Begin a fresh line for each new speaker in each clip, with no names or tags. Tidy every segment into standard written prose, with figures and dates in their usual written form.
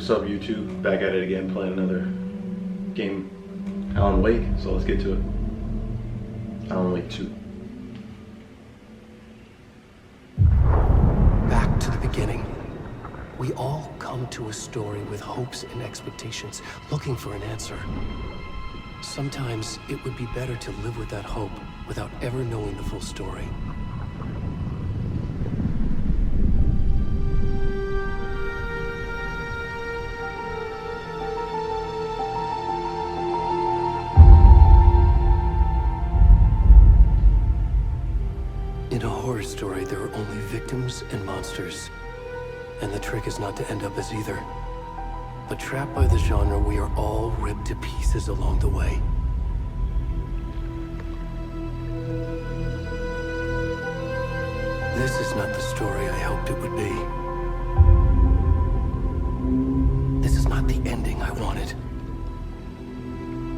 What's up, YouTube? Back at it again, playing another game, Alan Wake. So let's get to it. Alan Wake 2.
Back to the beginning. We all come to a story with hopes and expectations, looking for an answer. Sometimes it would be better to live with that hope without ever knowing the full story. In a horror story, there are only victims and monsters. And the trick is not to end up as either. But trapped by the genre, we are all ripped to pieces along the way. This is not the story I hoped it would be. This is not the ending I wanted.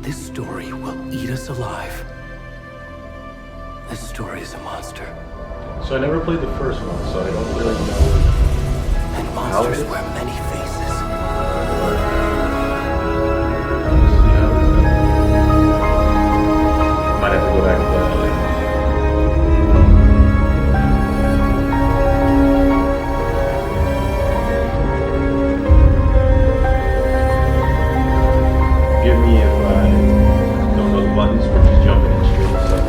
This story will eat us alive. This story is a monster.
So I never played the first one, so I don't really know.
And monsters wear many faces.
Might have to go back and play it. Give me if I don't know the buttons for just jumping in straight and stuff.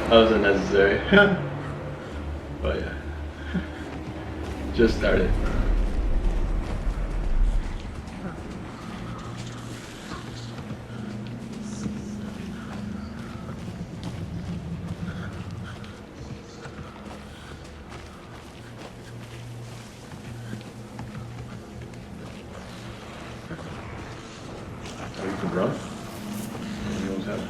That was unnecessary. But yeah. Just started. Oh, you can run? You know what's happening.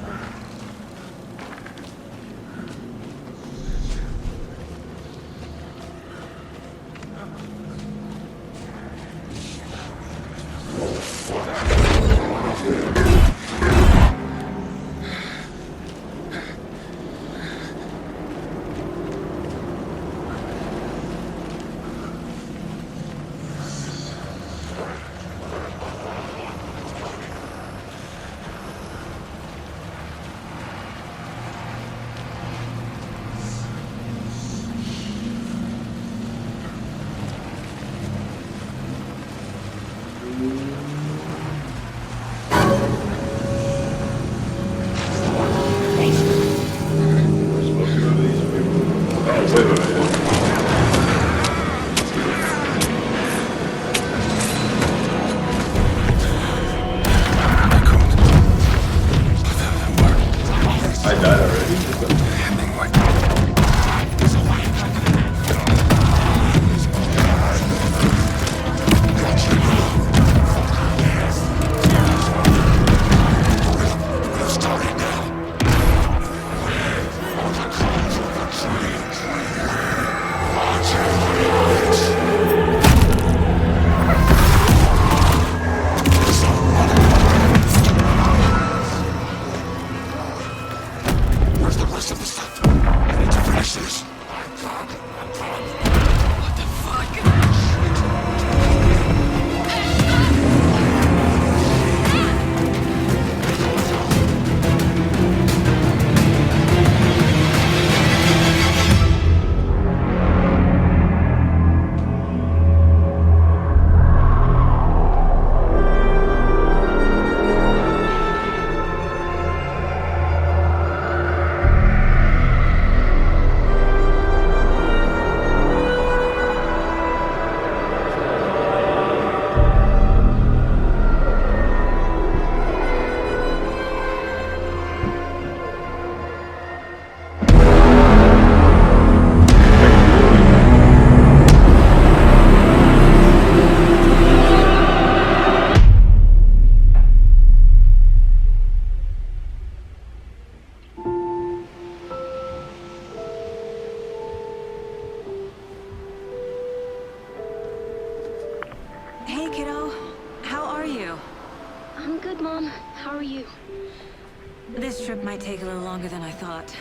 This trip might take a little longer than I thought.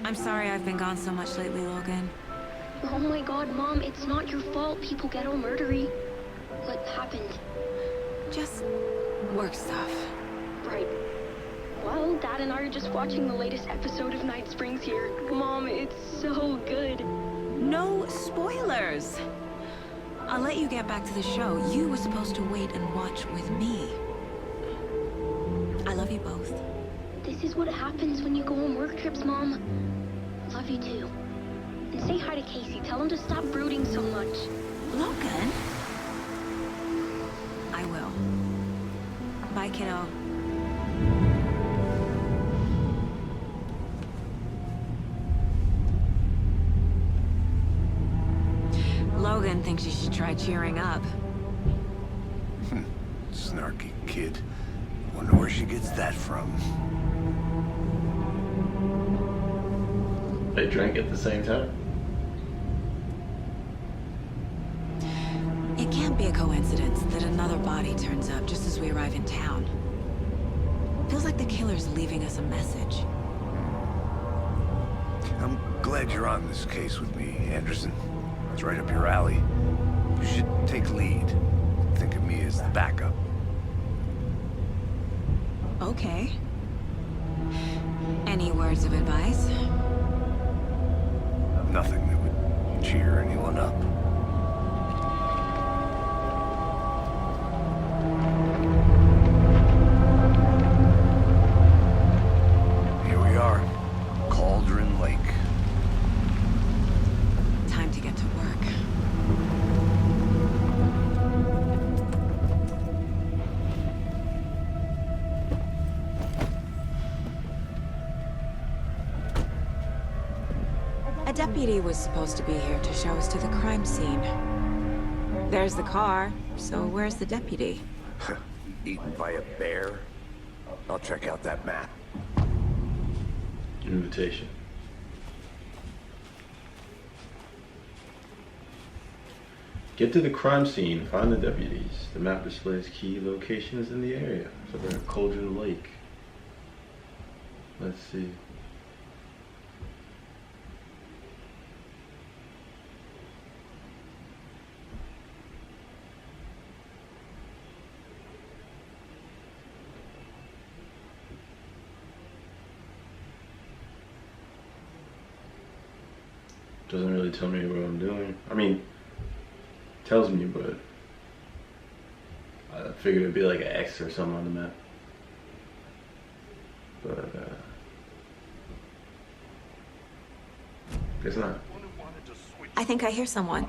I'm sorry I've been gone so much lately, Logan.
Oh my god, Mom, it's not your fault people get all murdery. What happened?
Just work stuff.
Right. Well, Dad and I are just watching the latest episode of Night Springs here. Mom, it's so good.
No spoilers! I'll let you get back to the show. You were supposed to wait and watch with me. I love you both.
This is what happens when you go on work trips, Mom. Love you too. And say hi to Casey. Tell him to stop brooding so much.
Logan? I will. Bye, kiddo. Logan thinks you should try cheering up.
Snarky kid. Wonder where she gets that from.
They drank at the same time?
It can't be a coincidence that another body turns up just as we arrive in town. Feels like the killer's leaving us a message.
I'm glad you're on this case with me, Anderson. It's right up your alley. You should take lead. Think of me as the backup.
Okay. Any words of advice?
Nothing that would cheer anyone up. Here we are. Cauldron Lake.
Time to get to work. A deputy was supposed to be here to show us to the crime scene. There's the car, so where's the deputy?
Eaten by a bear? I'll check out that map.
Invitation. Get to the crime scene, find the deputies. The map displays key locations in the area. So we're at Cauldron Lake. Let's see. Doesn't really tell me what I'm doing. I mean, tells me, but I figured it'd be like an X or something on the map. But guess not.
I think I hear someone.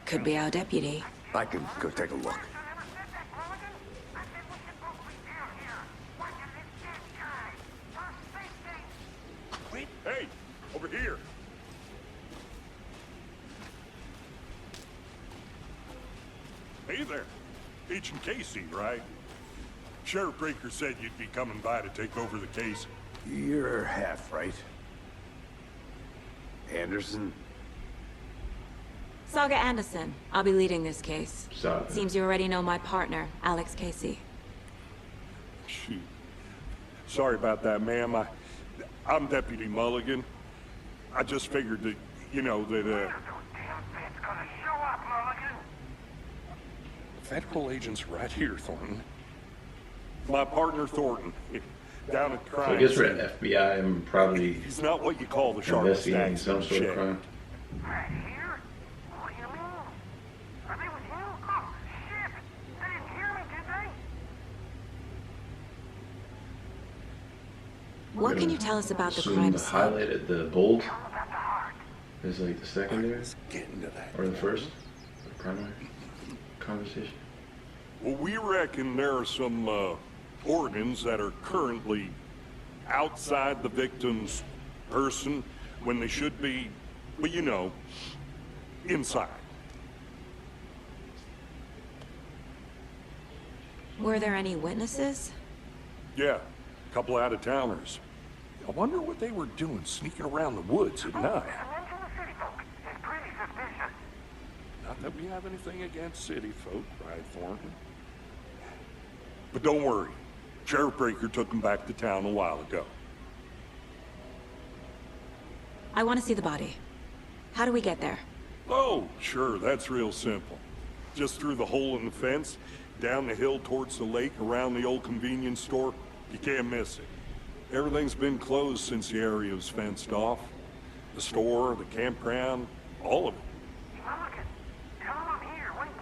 Could be our deputy.
I can go take a look.
Hey, over here. Hey there. Agent Casey, right? Sheriff Breaker said you'd be coming by to take over the case.
You're half right. Anderson?
Saga Anderson. I'll be leading this case.
Saga.
Seems you already know my partner, Alex Casey.
Shoot. Sorry about that, ma'am. I'm Deputy Mulligan. I just figured that, you know, that, Federal agents right here, Thornton. My partner, Thornton, down at crime.
So I guess we're at FBI and probably
He's not what you call the sharpest
investigating
axe
some
in the
sort of
shed.
crime.
Right here? What do you mean? Are they with you? Oh, shit! They didn't hear me, did they?
What can you tell us about the
Assume
crime
the
scene?
highlighted, the bold
Tell them about the heart.
is like the secondary
Let's get into that.
or the first, the primary conversation.
Well, we reckon there are some organs that are currently outside the victim's person when they should be, well, you know, inside.
Were there any witnesses?
Yeah, a couple out-of-towners. I wonder what they were doing sneaking around the woods at night.
Some into the city folk. It's pretty suspicious.
Not that we have anything against city folk, right, Thornton? But don't worry. Sheriff Breaker took him back to town a while ago.
I want to see the body. How do we get there?
Oh, sure, that's real simple. Just through the hole in the fence, down the hill towards the lake, around the old convenience store. You can't miss it. Everything's been closed since the area was fenced off. The store, the campground, all of it.
Look it. Tell them I'm here, waiting.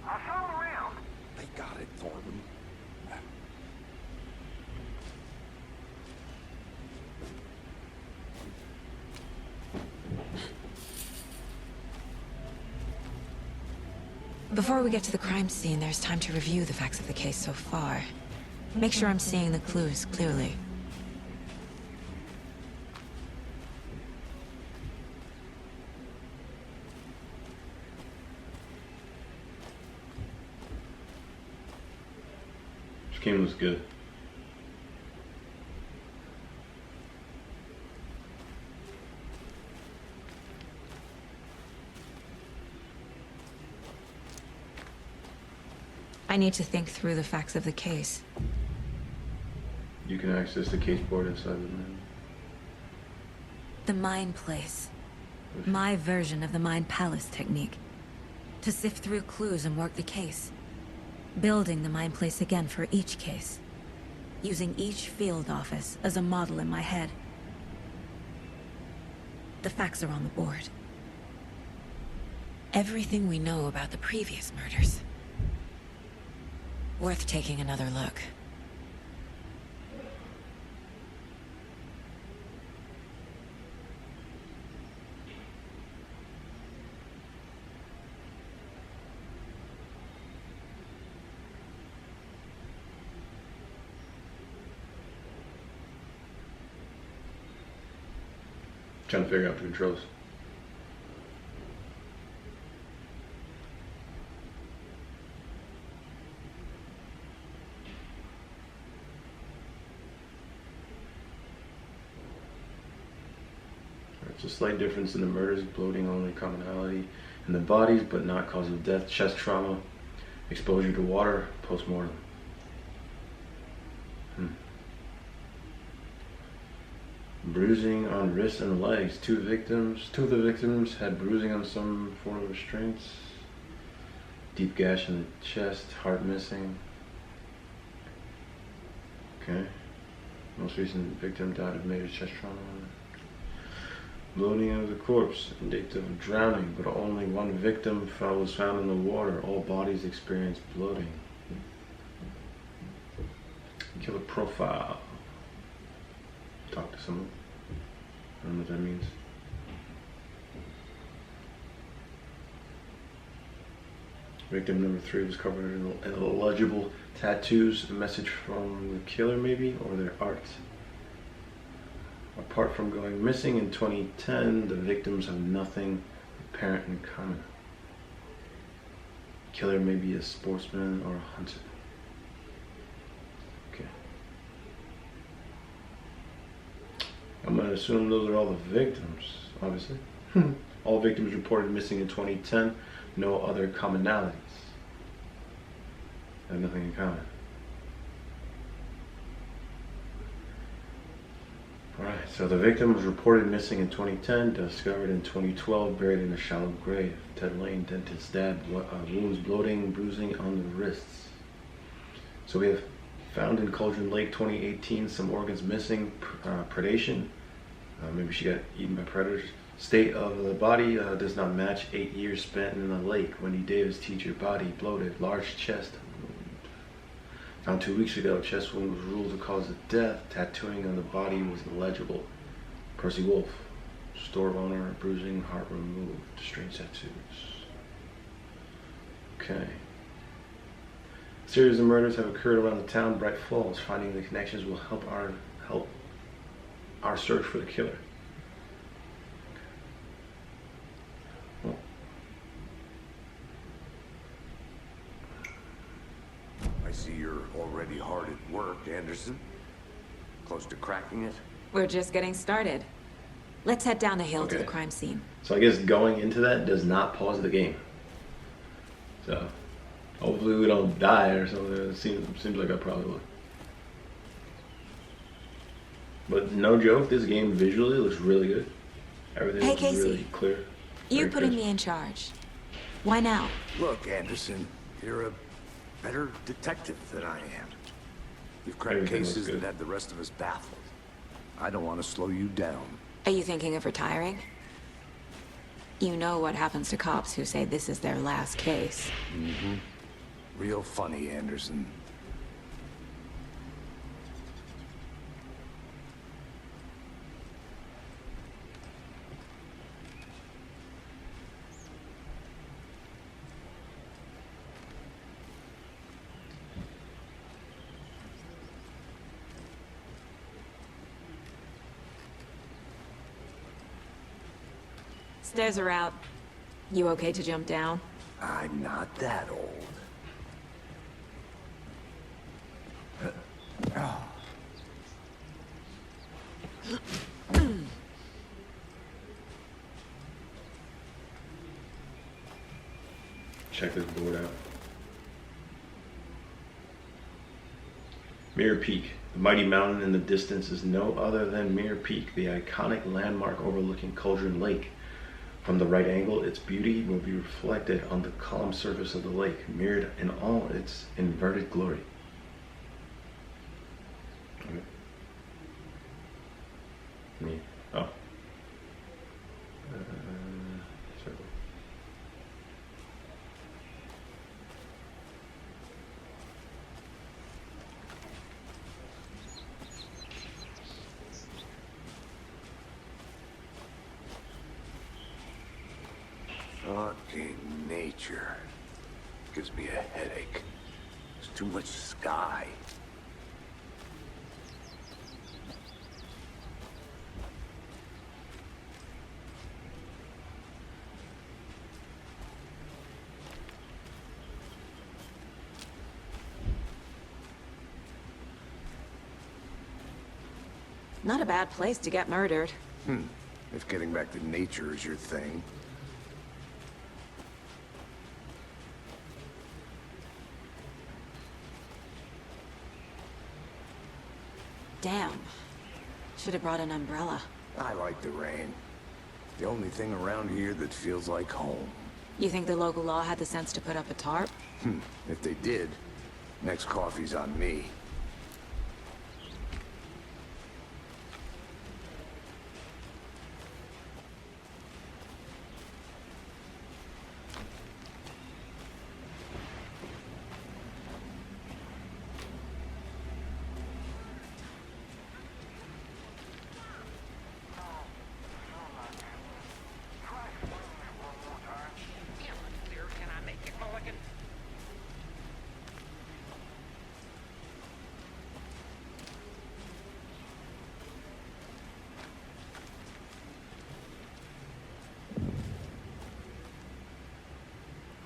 I'll show them around.
They got it, Thorman.
Before we get to the crime scene, there's time to review the facts of the case so far. Make sure I'm seeing the clues clearly.
This game was good.
I need to think through the facts of the case.
You can access the case board inside the man.
The Mind Place. My version of the Mind Palace technique. To sift through clues and work the case. Building the Mind Place again for each case. Using each field office as a model in my head. The facts are on the board. Everything we know about the previous murders. Worth taking another look.
Trying to figure out the controls. It's a slight difference in the murders, bloating only commonality in the bodies, but not cause of death, chest trauma, exposure to water, post-mortem. Bruising on wrists and legs. Two of the victims had bruising on some form of restraints. Deep gash in the chest, heart missing. Okay. Most recent victim died of major chest trauma. Bloating of the corpse, indicative of drowning, but only one victim was found in the water. All bodies experienced bloating. Killer profile. Talk to someone. I don't know what that means. Victim number 3 was covered in illegible tattoos. A message from the killer, maybe, or their art. Apart from going missing in 2010, the victims have nothing apparent in common. Killer may be a sportsman or a hunter. Okay. I'm going to assume those are all the victims, obviously. All victims reported missing in 2010. No other commonalities. Have nothing in common. Alright, so the victim was reported missing in 2010, discovered in 2012, buried in a shallow grave. Ted Lane, dentist dad, wounds, bloating, bruising on the wrists. So we have found in Cauldron Lake 2018, some organs missing, predation. Maybe she got eaten by predators. State of the body does not match 8 years spent in the lake. Wendy Davis, teacher, body bloated, large chest wound. Found 2 weeks ago, chest wound was ruled the cause of death. Tattooing on the body was illegible. Percy Wolf, store owner, bruising, heart removed, strange tattoos. Okay. A series of murders have occurred around the town, Bright Falls. Finding the connections will help our search for the killer.
I see you're already hard at work, Anderson. Close to cracking it?
We're just getting started. Let's head down the hill to the
Okay.
crime scene.
So I guess going into that does not pause the game. So hopefully we don't die or something. It seems like I probably will. But no joke, this game visually looks really good. Everything
Hey,
looks
Casey.
really clear.
You
very
putting
crisp.
me in charge. Why now?
Look, Anderson, you're a better detective than I am. You've cracked
Everything looks
cases that
good.
had the rest of us baffled. I don't want to slow you down.
Are you thinking of retiring? You know what happens to cops who say this is their last case.
Real funny, Anderson.
Stairs are out. You okay to jump down?
I'm not that old.
Check this board out. Mirror Peak. The mighty mountain in the distance is no other than Mirror Peak, the iconic landmark overlooking Cauldron Lake. From the right angle, its beauty will be reflected on the calm surface of the lake, mirrored in all its inverted glory. Okay. Me. Oh. Circle.
Fucking nature. Gives me a headache. There's too much sky.
Not a bad place to get murdered.
If getting back to nature is your thing.
Damn. Should have brought an umbrella.
I like the rain. The only thing around here that feels like home.
You think the local law had the sense to put up a tarp?
If they did, next coffee's on me.
Can I make it, Mulligan?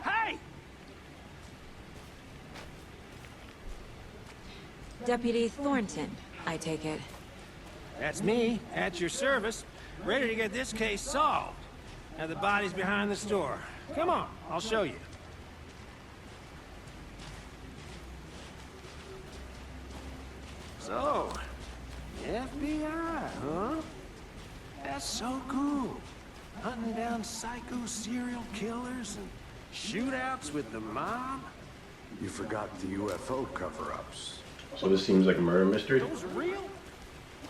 Hey!
Deputy Thornton, I take it.
That's me, at your service, ready to get this case solved. Now the body's behind the store. Come on, I'll show you. So, the FBI, huh? That's so cool. Hunting down psycho serial killers and shootouts with the mob.
You forgot the UFO cover-ups.
So this seems like a murder mystery.
Those are real?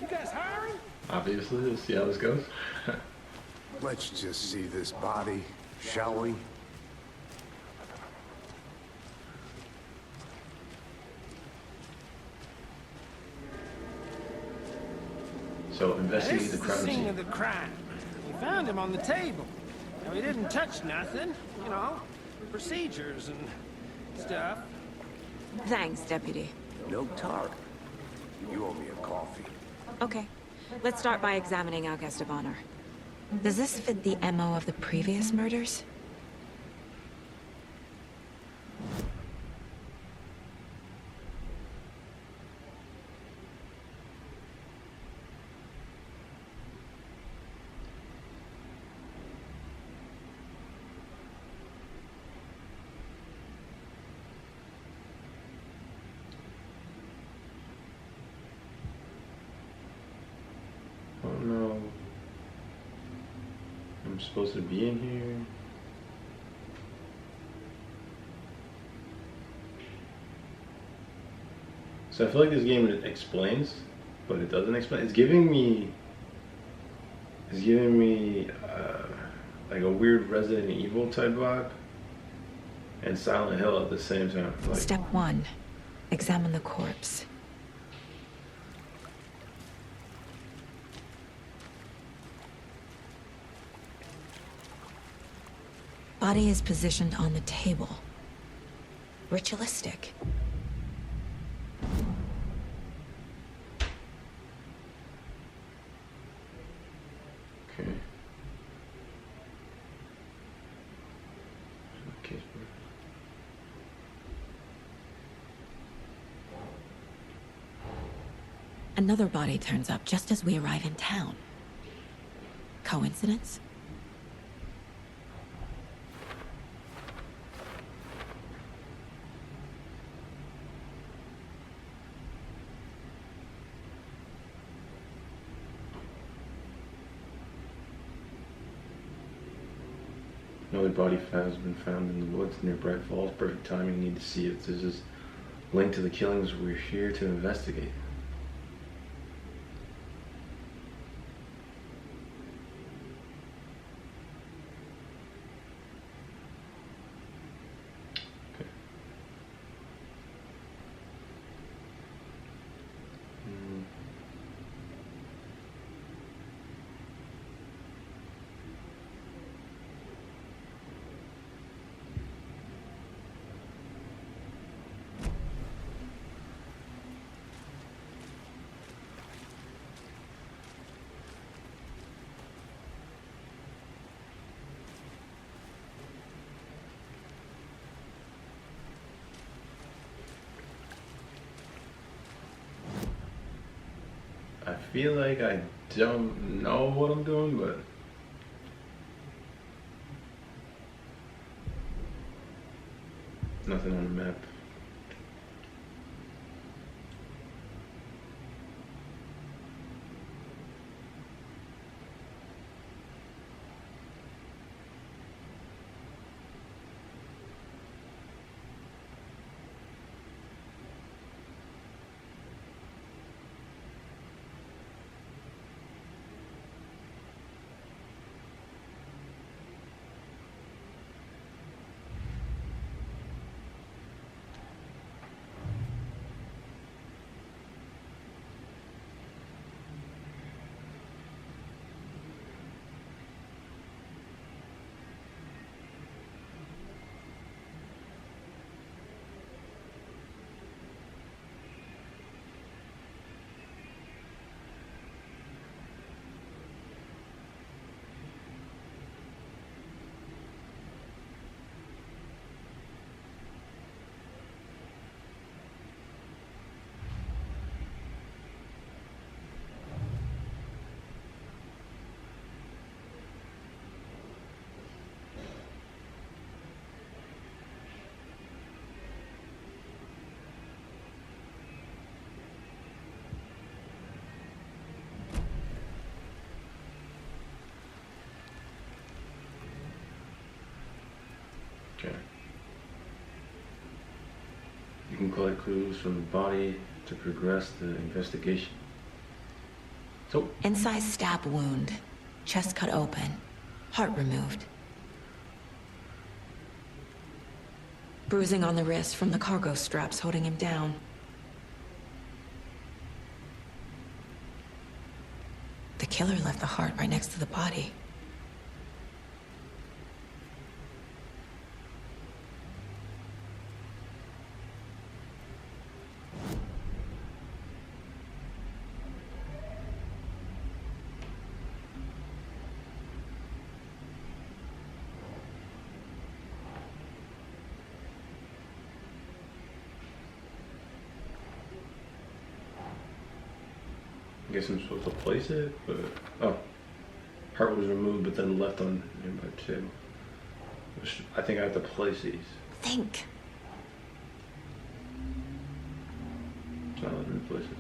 You guys hiring?
Obviously, let's see how this goes.
Let's just see this body, shall we?
So investigate
This
the
is the
crime
scene
scene.
of the crime. We found him on the table. Now, he didn't touch nothing, you know, procedures and stuff.
Thanks, Deputy.
No tarp. You owe me a coffee.
Okay. Let's start by examining our guest of honor. Does this fit the MO of the previous murders?
Oh no. I'm supposed to be in here. So I feel like this game explains, but it doesn't explain. It's giving me like a weird Resident Evil type vibe and Silent Hill at the same time. Like,
Step 1. Examine the corpse. Body is positioned on the table. Ritualistic.
okay. Case board.
Another body turns up just as we arrive in town. Coincidence?
Another body has been found in the woods near Bright Falls. Perfect timing. Need to see if this is linked to the killings. We're here to investigate. Okay. I feel like I don't know what I'm doing, but nothing on the map. Okay. You can collect clues from the body to progress the investigation. So,
Incised stab wound. Chest cut open. Heart removed. Bruising on the wrist from the cargo straps holding him down. The killer left the heart right next to the body.
I guess I'm supposed to place it, but oh, heart was removed, but then left on nearby table. I think I have to place these.
Think.
It's not letting me place it.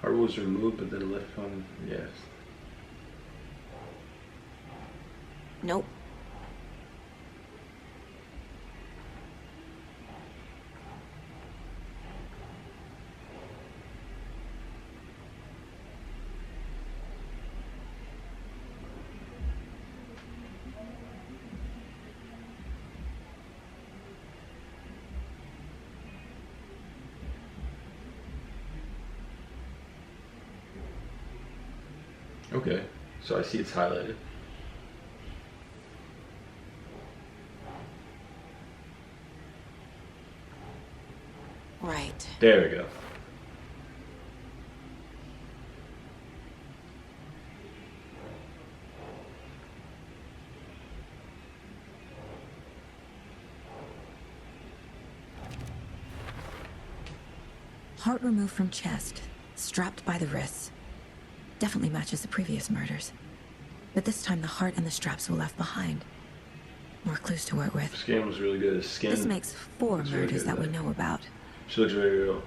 Heart was removed, but then left on. Yes.
Nope.
Okay, so I see it's highlighted.
Right.
There we go.
Heart removed from chest, strapped by the wrists. Definitely matches the previous murders. But this time the heart and the straps were left behind. More clues to work with.
Skin was really good. Skin.
This makes 4
was really
murders
good,
that we
though.
know about.
She looks very real.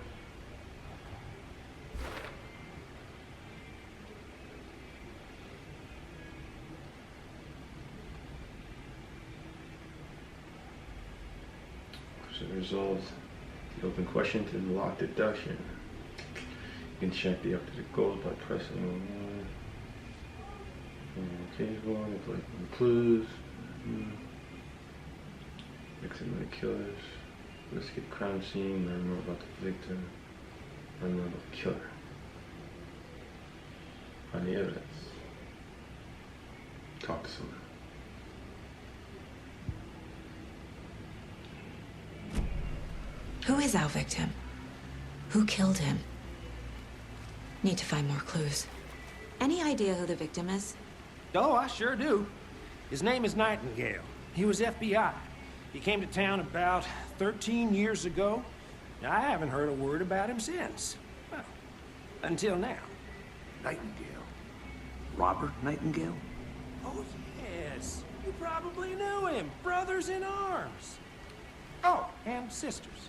So it resolves the open question to the locked deduction. You can check the updated goals by pressing on change one, collecting clues, mixing the killers, investigate crime scene, learn more about the victim, learn more about the killer, find the evidence, talk to someone.
Who is our victim? Who killed him? Need to find more clues. Any idea who the victim is?
Oh, I sure do. His name is Nightingale. He was FBI. He came to town about 13 years ago. I haven't heard a word about him since. Well, until now.
Nightingale. Robert Nightingale?
Oh, yes. You probably knew him. Brothers in arms. Oh, and sisters.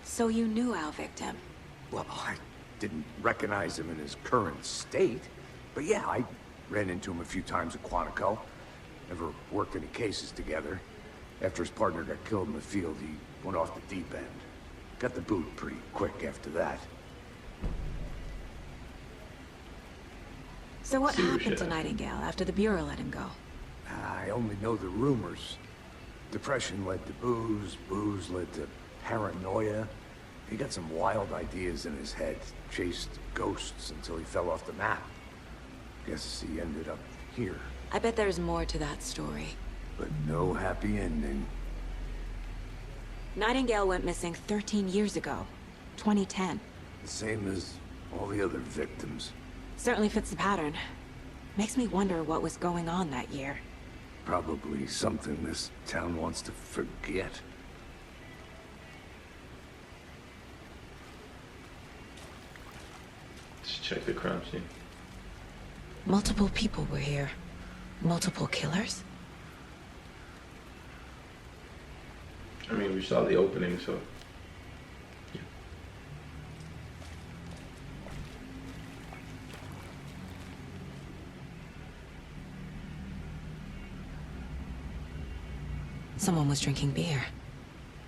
So you knew our victim?
Well, I didn't recognize him in his current state. But yeah, I ran into him a few times at Quantico. Never worked any cases together. After his partner got killed in the field, he went off the deep end. Got the boot pretty quick after that.
So what
See what
happened to
shit.
Nightingale after the Bureau let him go?
I only know the rumors. Depression led to booze, booze led to paranoia. He got some wild ideas in his head, chased ghosts until he fell off the map. Guess he ended up here,
I bet there's more to that story.
but no happy ending.
Nightingale went missing 13 years ago. 2010.
The same as all the other victims.
Certainly fits the pattern. Makes me wonder what was going on that year.
Probably something this town wants to forget.
Let's check the crime scene.
Multiple people were here. Multiple killers?
I mean, we saw the opening, so. Yeah.
Someone was drinking beer.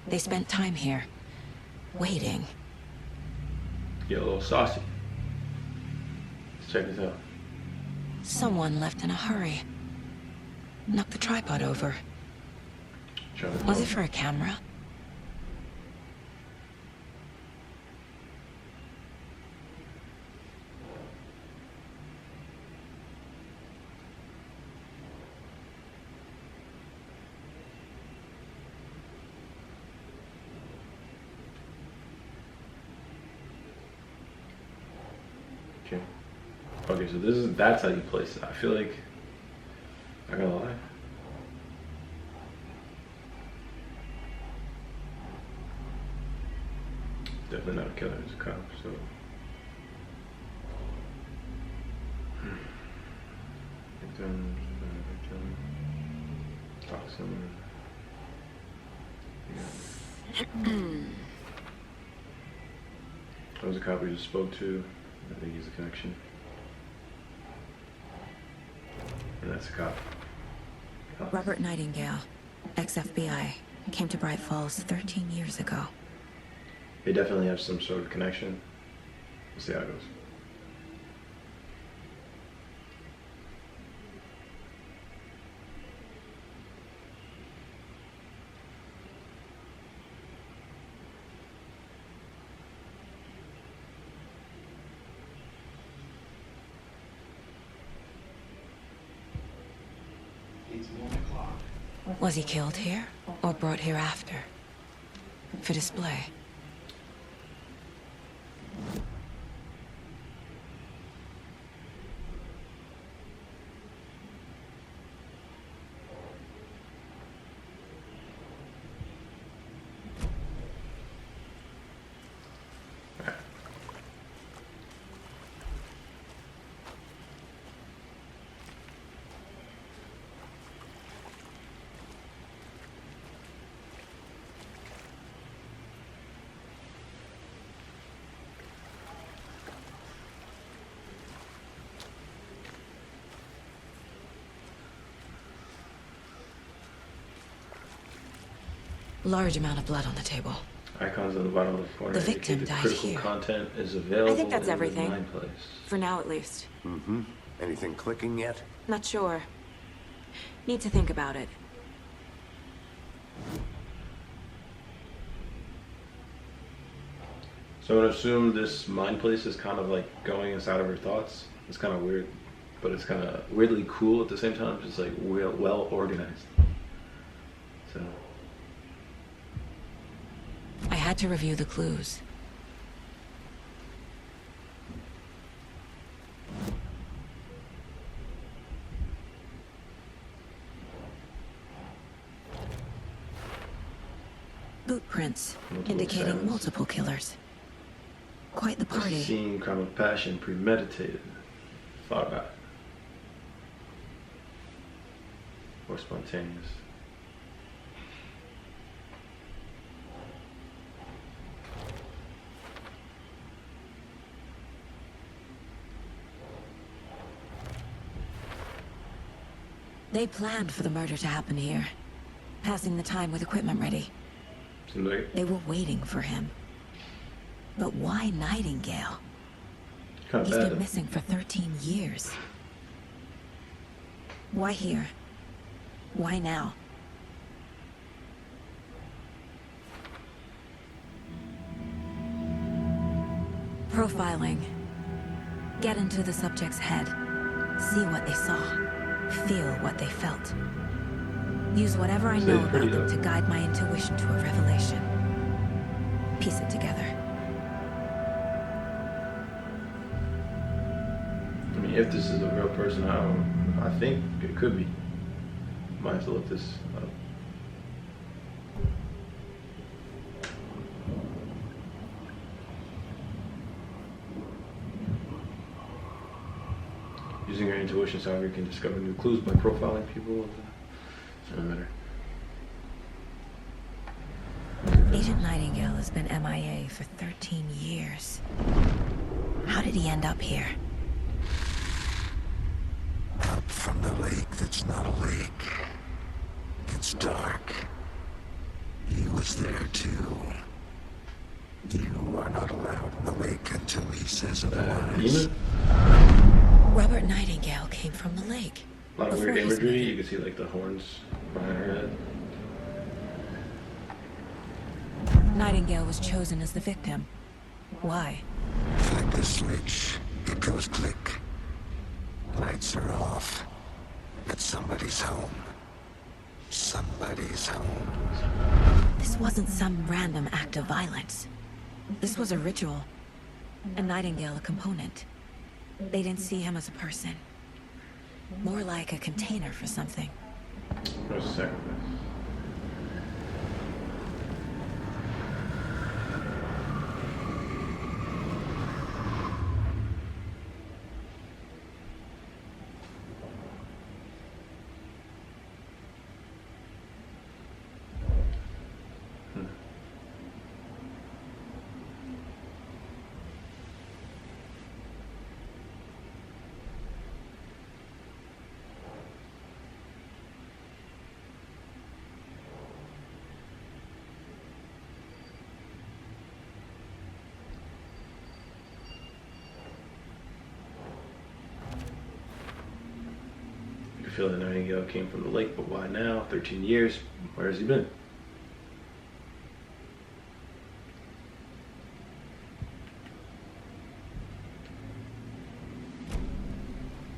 They spent time here. Waiting.
Get a little saucy. Let's check this out.
Someone left in a hurry. Knocked the tripod over.
Trying to
Was it for a camera?
Okay. Okay, so that's how you place it. I feel like, not gonna lie. definitely not a killer, he's a cop, so. Victim, toxin. That was a cop we just spoke to. I think he's a connection. And that's a cop.
Robert Nightingale, ex-FBI, came to Bright Falls 13 years ago.
They definitely have some sort of connection. We'll see how it goes.
Was he killed here, or brought here after? For display? Large amount of blood on the table.
Icons on the bottom of the corner.
The victim
indicate
died
critical
here.
content is available.
I think that's
in
everything.
The Mind Place.
For now, at least.
Mm-hmm. Anything clicking yet?
Not sure. Need to think about it.
So I'm gonna assume this Mind Place is kind of like going inside of her thoughts. It's kind of weird, but it's kind of weirdly cool at the same time. It's like well organized. So.
I had to review the clues. Boot prints, indicating
sounds.
multiple killers. Quite the party.
Scene, crime of passion, premeditated, thought about, or spontaneous.
They planned for the murder to happen here, passing the time with equipment ready.
Seems like
They were waiting for him. But why Nightingale?
kind
He's
of
been
bad.
missing for 13 years. Why here? Why now? Profiling. Get into the subject's head. See what they saw. Feel what they felt. Use whatever I know
pretty
about them
though.
to guide my intuition to a revelation. Piece it together.
I mean, if this is a real person, I think it could be. Might have to look this up. Using your intuition, however, you can discover new clues by profiling people. Doesn't matter.
Agent Nightingale has been MIA for 13 years. How did he end up here?
Up from the lake that's not a lake. It's dark. He was there too. You are not allowed in the lake until he says otherwise.
Demon?
Robert Nightingale came from the lake.
A lot of
before
weird
his
imagery.
murder.
You can see like the horns behind her head.
Nightingale was chosen as the victim. Why?
Flick the switch. It goes click. Lights are off. But somebody's home. Somebody's home.
This wasn't some random act of violence. This was a ritual. And Nightingale a component. They didn't see him as a person. More like a container for something.
It was a sacrifice. feel that Nightingale came from the lake, but why now? 13 years. Where has he been?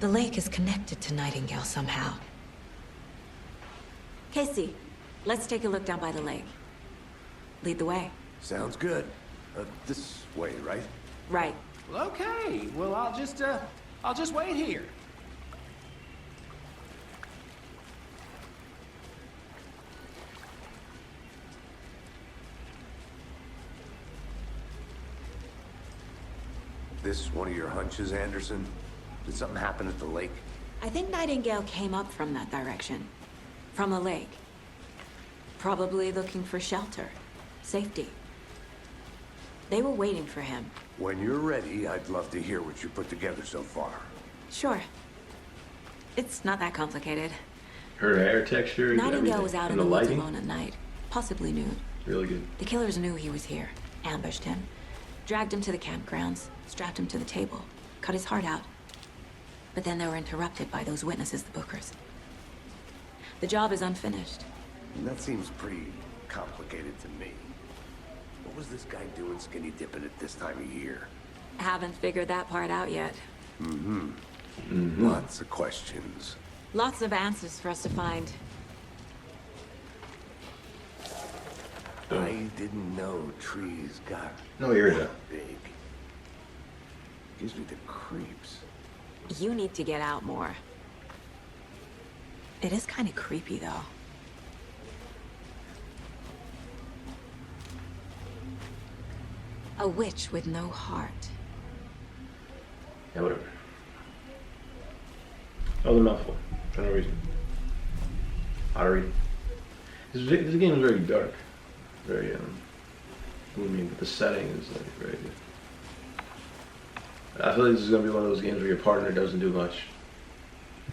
The lake is connected to Nightingale somehow. Casey, let's take a look down by the lake. Lead the way.
Sounds good. This way, right?
Right.
Well, okay. Well, I'll just wait here.
This one of your hunches, Anderson? Did something happen at the lake?
I think Nightingale came up from that direction. From the lake. Probably looking for shelter. Safety. They were waiting for him.
When you're ready, I'd love to hear what you put together so far.
Sure. It's not that complicated.
Her hair texture,
Nightingale
everything.
was out in
And
the woods
lighting.
alone at night. Possibly nude.
Really good.
The killers knew he was here. Ambushed him. Dragged him to the campgrounds. Strapped him to the table. Cut his heart out. But then they were interrupted by those witnesses, the Bookers. The job is unfinished.
That seems pretty complicated to me. What was this guy doing skinny dipping at this time of year?
Haven't figured that part out yet.
Lots of questions.
Lots of answers for us to find.
I didn't know trees got
No, you're
that
done.
big. Gives me the creeps.
You need to get out more. It is kind of creepy, though. A witch with no heart.
Yeah, whatever. Another mouthful. For no reason. How to read. This game is very dark. Very, gloomy, but the setting is, like, very good. I feel like this is going to be one of those games where your partner doesn't do much.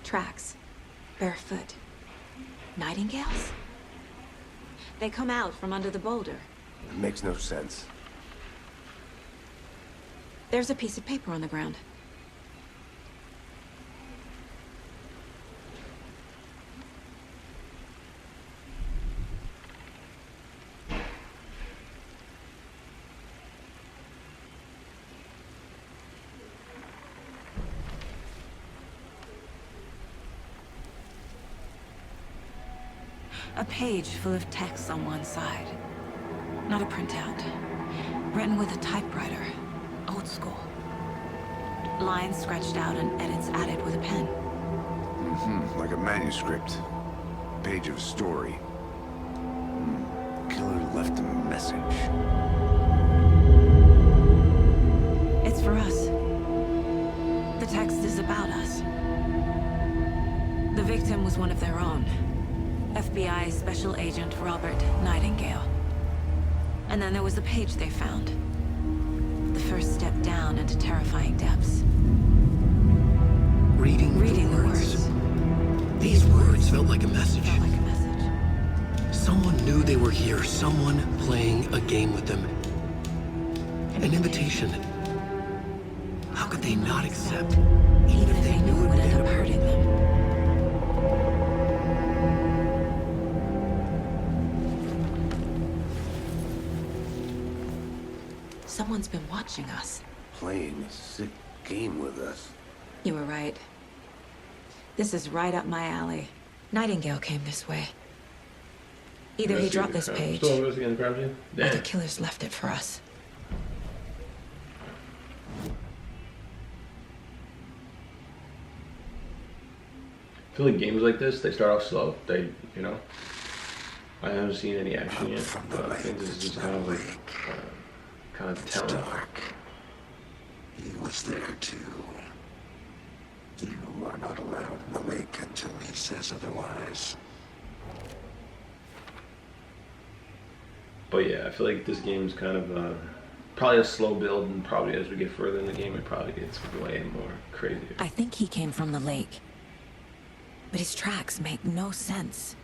Tracks. Barefoot. Nightingales? They come out from under the boulder.
It makes no sense.
There's a piece of paper on the ground. A page full of text on one side. Not a printout. Written with a typewriter. Old school. Lines scratched out and edits added with a pen.
Like a manuscript. Page of a story. Killer left a message.
It's for us. The text is about us. The victim was one of their own. FBI Special Agent Robert Nightingale. And then there was the page they found. The first step down into terrifying depths.
Reading the words. These words felt like a message.
Felt like a message.
Someone knew they were here. Someone playing a game with them. An invitation. How could they not accept?
Even if they knew it would end up hurting them. Someone's been watching us.
Playing a sick game with us.
You were right. This is right up my alley. Nightingale came this way. Either he dropped this page,
Still investigating the crime scene?
or the
Damn.
killers left it for us.
I feel like games like this, they start off slow. They, I haven't seen any action yet, but I think this is just kind of like, kind of
It's
telling.
dark. He was there too. You are not allowed in the lake until he says otherwise.
But yeah, I feel like this game's kind of probably a slow build, and probably as we get further in the game, it probably gets way more crazy.
I think he came from the lake. But his tracks make no sense.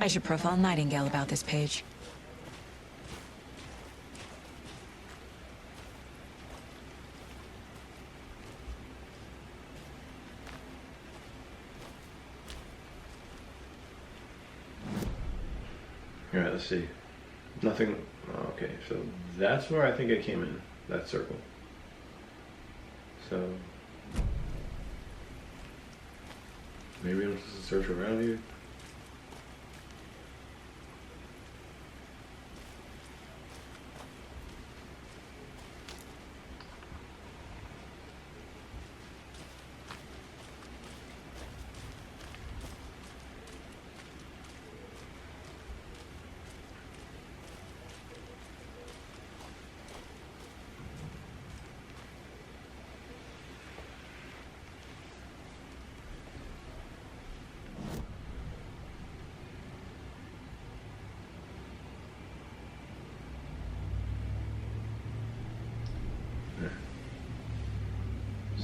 I should profile Nightingale about this page.
Alright, let's see. Nothing. Okay, so that's where I think I came in. That circle. So. Maybe I'm supposed to search around here.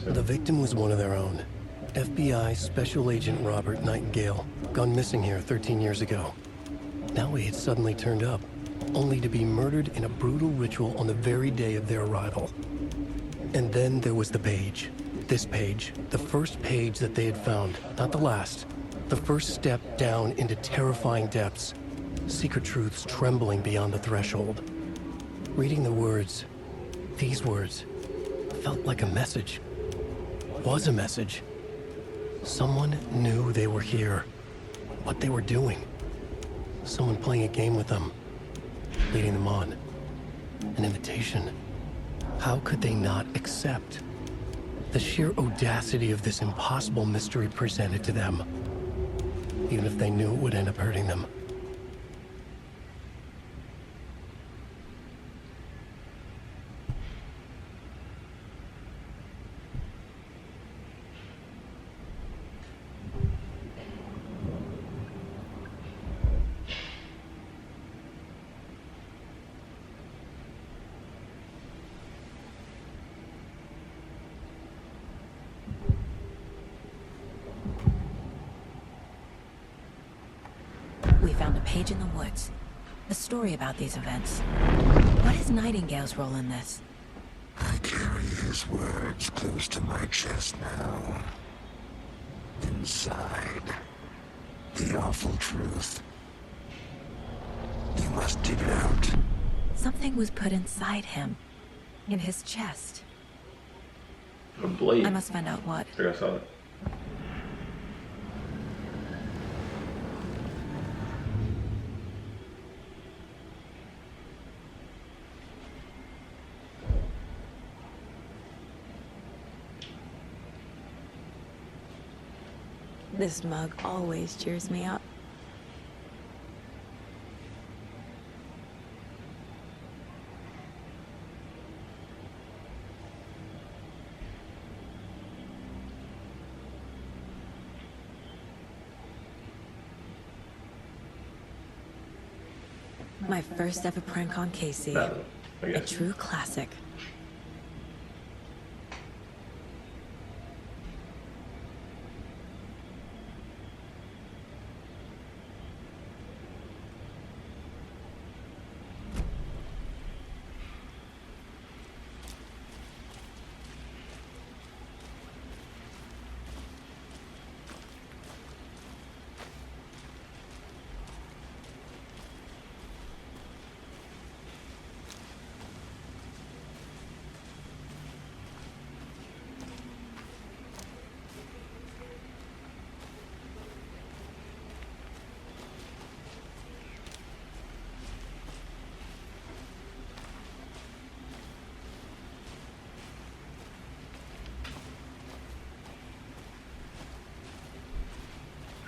The victim was one of their own. FBI Special Agent Robert Nightingale, gone missing here 13 years ago. Now he had suddenly turned up, only to be murdered in a brutal ritual on the very day of their arrival. And then there was the page. This page, the first page that they had found, not the last. The first step down into terrifying depths. Secret truths trembling beyond the threshold. Reading the words, these words, felt like a message. Was a message. Someone knew they were here, what they were doing. Someone playing a game with them, leading them on. An invitation. How could they not accept? The sheer audacity of this impossible mystery presented to them, even if they knew it would end up hurting them.
We found a page in the woods. A story about these events. What is Nightingale's role in this?
I carry his words close to my chest now. Inside, the awful truth. You must dig it out.
Something was put inside him. In his chest.
A blade.
I must find out what.
I think I saw it.
This mug always cheers me up. My first ever prank on Casey.
I
A
guess.
true classic.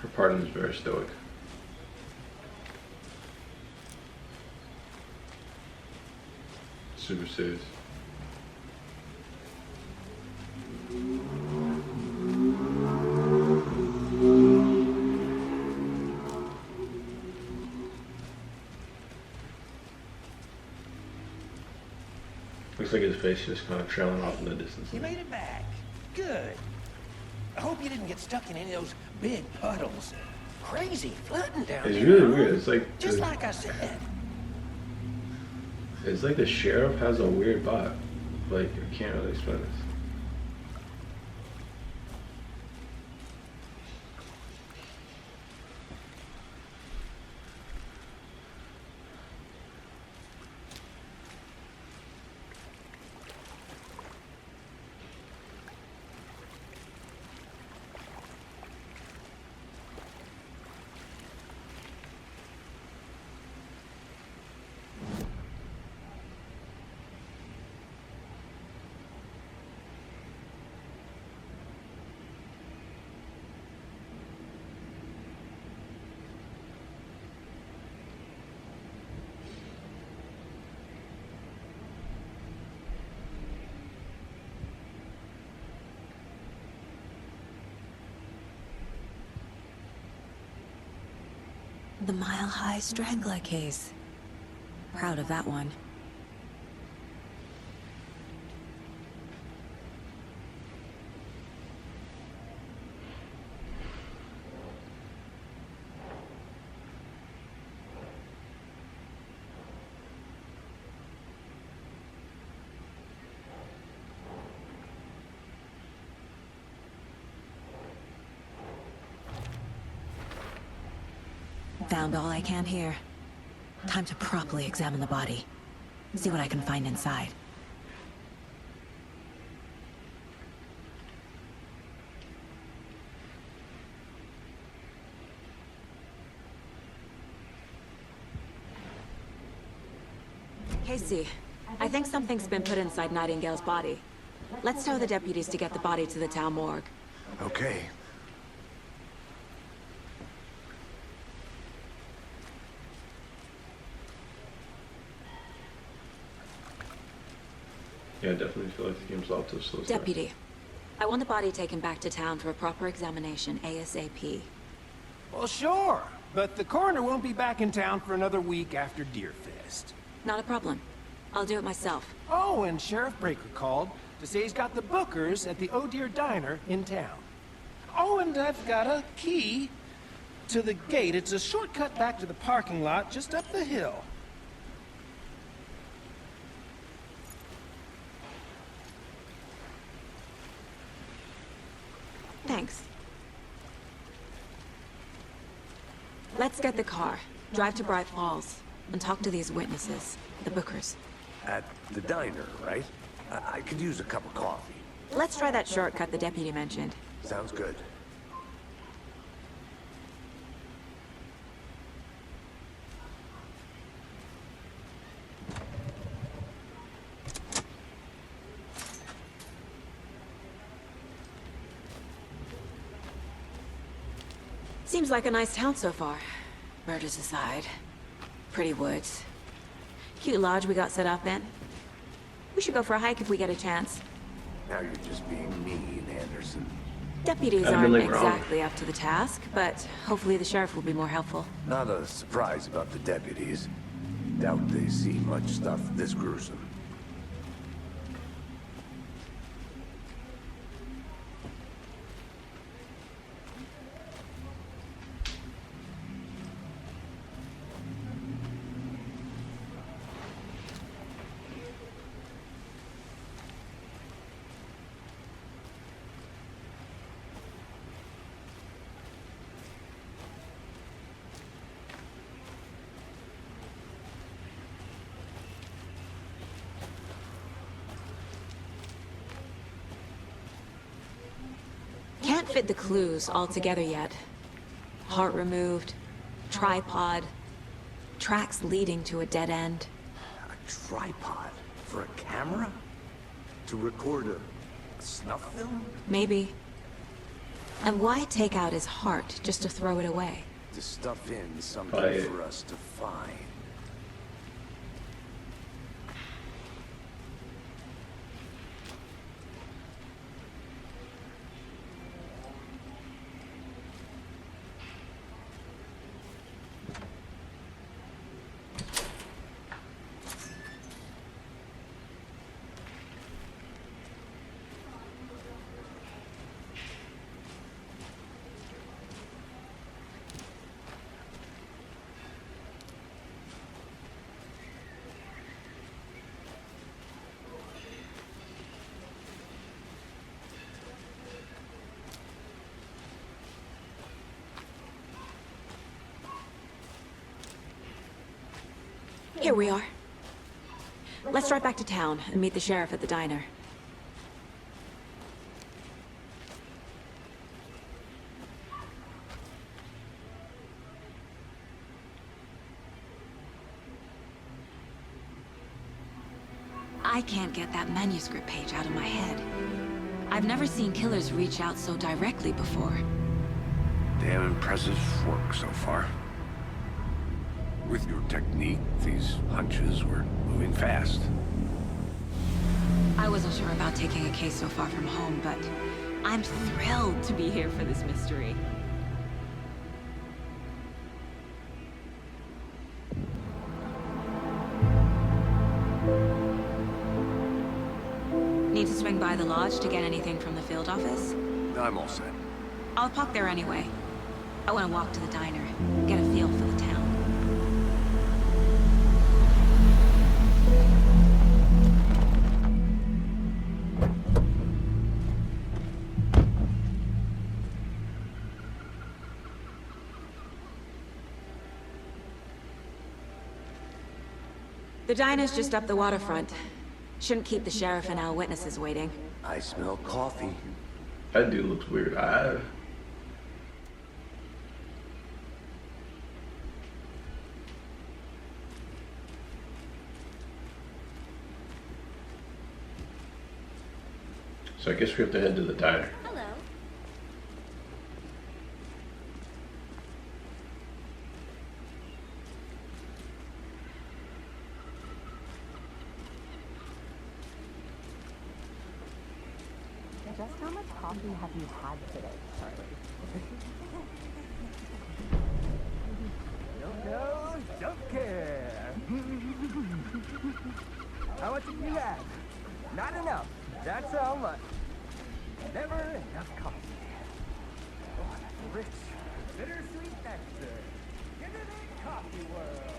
Her pardon is very stoic. Super serious. Looks like his face is just kind of trailing off in the distance.
You made it back. Good. I hope you didn't get stuck in any of those big puddles.
crazy flooding down
It's
there.
really
huh?
weird. It's like
Just like I said.
it's like the sheriff has a weird bot. Like, I can't really explain this.
The Mile High Strangler case. Proud of that one. Found all I can here. Time to properly examine the body. See what I can find inside. Casey, I think something's been put inside Nightingale's body. Let's tell the deputies to get the body to the town morgue.
Okay.
Yeah, I definitely feel like the game's off to a slow start.
Deputy, I want the body taken back to town for a proper examination ASAP.
Well, sure. But the coroner won't be back in town for another week after Deerfest.
Not a problem. I'll do it myself.
Oh, and Sheriff Breaker called to say he's got the Bookers at the Oh Dear Diner in town. Oh, and I've got a key to the gate. It's a shortcut back to the parking lot just up the hill.
Thanks. Let's get the car, drive to Bright Falls, and talk to these witnesses, the Bookers.
At the diner, right? I could use a cup of coffee.
Let's try that shortcut the deputy mentioned.
Sounds good.
Seems like a nice town so far. Murders aside. Pretty woods. Cute lodge we got set up in. We should go for a hike if we get a chance.
Now you're just being mean, Anderson.
Deputies
I've been,
aren't
like, wrong.
exactly up to the task, but hopefully the sheriff will be more helpful.
Not a surprise about the deputies. Doubt they see much stuff this gruesome.
Can't fit the clues all together yet. Heart removed, tripod, tracks leading to a dead end.
A tripod? For a camera? To record a snuff film?
Maybe. And why take out his heart just to throw it away?
To stuff in something
Right.
for us to find.
Here we are. Let's drive back to town and meet the sheriff at the diner. I can't get that manuscript page out of my head. I've never seen killers reach out so directly before.
Damn impressive work so far. With your technique, these hunches were moving fast.
I wasn't sure about taking a case so far from home, but I'm thrilled to be here for this mystery. Need to swing by the lodge to get anything from the field office?
I'm all set.
I'll park there anyway. I want to walk to the diner, get a feel for the town. The diner's just up the waterfront. Shouldn't keep the sheriff and our witnesses waiting.
I smell coffee.
That dude looks weird-eyed. So I guess we have to head to the diner.
Hello.
Just how much coffee have you had today, Charlie?
Don't know, don't care. How much have you had? Not enough. That's how much. Never enough coffee. Oh, that's rich, bittersweet nectar. Get it in coffee world.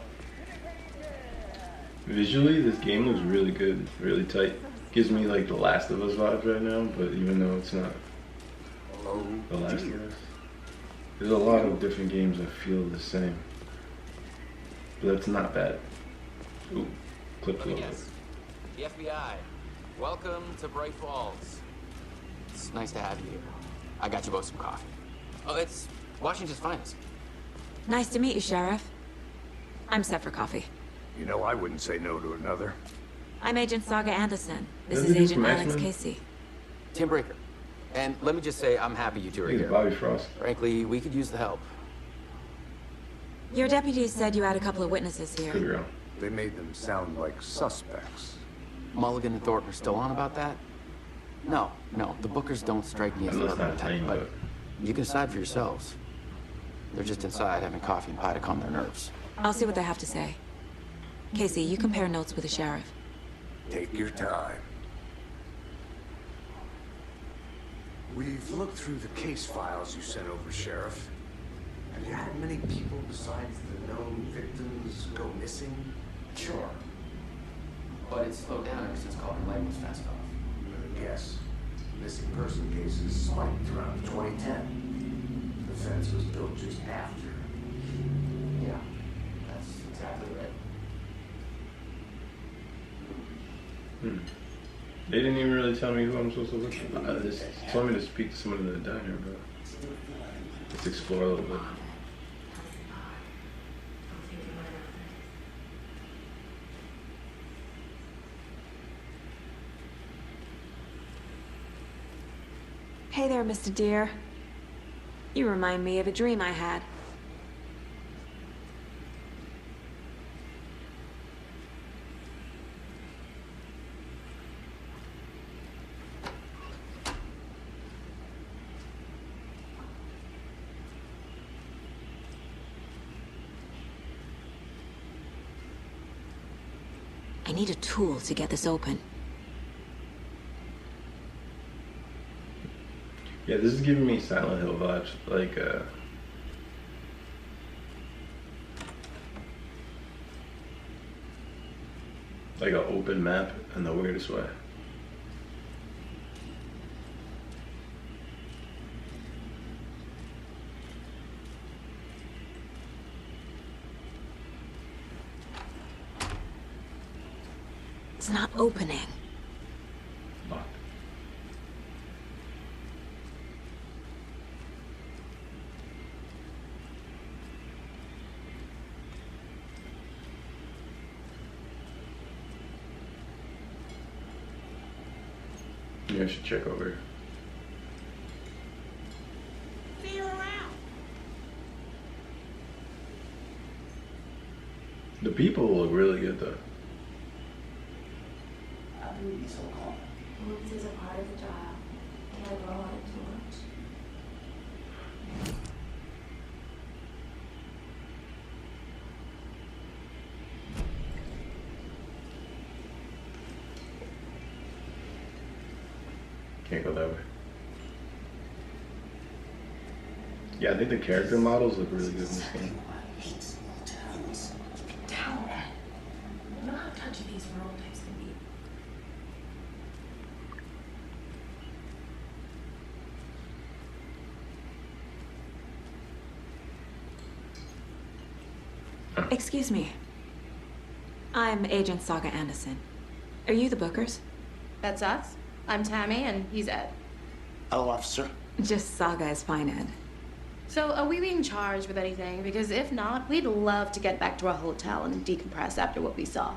Visually, this game looks really good, really tight. Gives me like the Last of Us vibes right now, but even though it's not the Last of Us, there's a lot of different games that feel the same. But that's not bad. Ooh, clip close.
Yes, the FBI. Welcome to Bright Falls. It's nice to have you here. I got you both some coffee. Oh, it's Washington's finest.
Nice to meet you, Sheriff. I'm set for coffee.
You know, I wouldn't say no to another.
I'm Agent Saga Anderson. This
Doesn't
is
he
Agent
from
Alex
X-Men?
Casey.
Tim Breaker. And let me just say, I'm happy you two are
He's
here.
Bobby Frost.
Frankly, we could use the help.
Your deputies said you had a couple of witnesses
Could be
here.
wrong.
They made them sound like suspects.
Mulligan and Thornton are still on about that? No, the Bookers don't strike me as
I know
the
it's not
perfect type,
Tane,
but
but
you can decide for yourselves. They're just inside having coffee and pie to calm their nerves.
I'll see what they have to say. Casey, you compare notes with the sheriff.
Take your time. We've looked through the case files you sent over, Sheriff. Have you had many people besides the known victims go missing?
Sure. But it's slowed down ever since calling light was fast off.
Yes. Missing person cases spiked around 2010. The fence was built just after.
Yeah, that's exactly right.
they didn't even really tell me who I'm supposed to look for. They just told me to speak to someone in the diner, but let's explore a little bit.
Hey there, Mr. Deer. You remind me of a dream I had. I need a tool to get this open.
Yeah, this is giving me Silent Hill vibes, like an open map in the weirdest way.
It's not opening.
Locked. Yeah, I should check over here.
Feel around.
The people look really good though.
How can you be so calm? Moods is a part of the job. Can't grow on it too much.
Can't go that way. Yeah, I think the character models look really good in this game.
Down. You know how touchy these rural types can be.
Excuse me. I'm Agent Saga Anderson. Are you the Bookers?
That's us. I'm Tammy, and he's Ed.
Hello, officer.
Just Saga is fine, Ed.
So, are we being charged with anything? Because if not, we'd love to get back to our hotel and decompress after what we saw.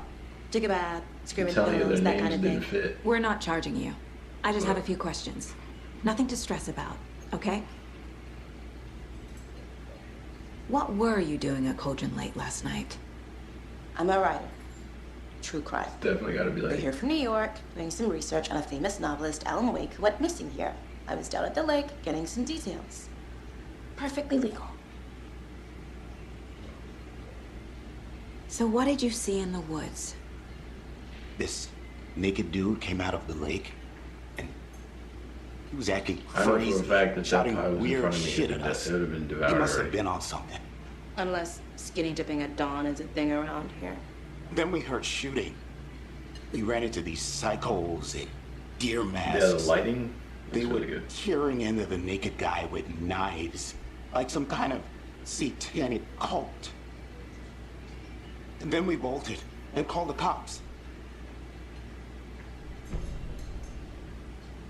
Take a bath, scream at the
Telling you
pillows,
their
that kind
names
of
didn't
thing.
fit.
We're not charging you. I just have a few questions. Nothing to stress about, okay? What were you doing at Cauldron late last night?
I'm a writer. True crime.
Definitely gotta be
We're
like.
here from New York, doing some research on a famous novelist, Alan Wake, who went missing here. I was down at the lake, getting some details. Perfectly legal.
So what did you see in the woods?
This naked dude came out of the lake, and he was acting
I know for a
crazy,
fact that
shouting
pie was in
weird
front of me.
shit
It
at us.
would have been
He
devoured
must have
already.
been on something.
Unless skinny dipping at dawn is a thing around here.
Then we heard shooting. We ran into these psychos in deer
Yeah,
masks.
the lighting
They
is
were
really good.
tearing into the naked guy with knives, like some kind of satanic cult. And then we bolted and called the cops.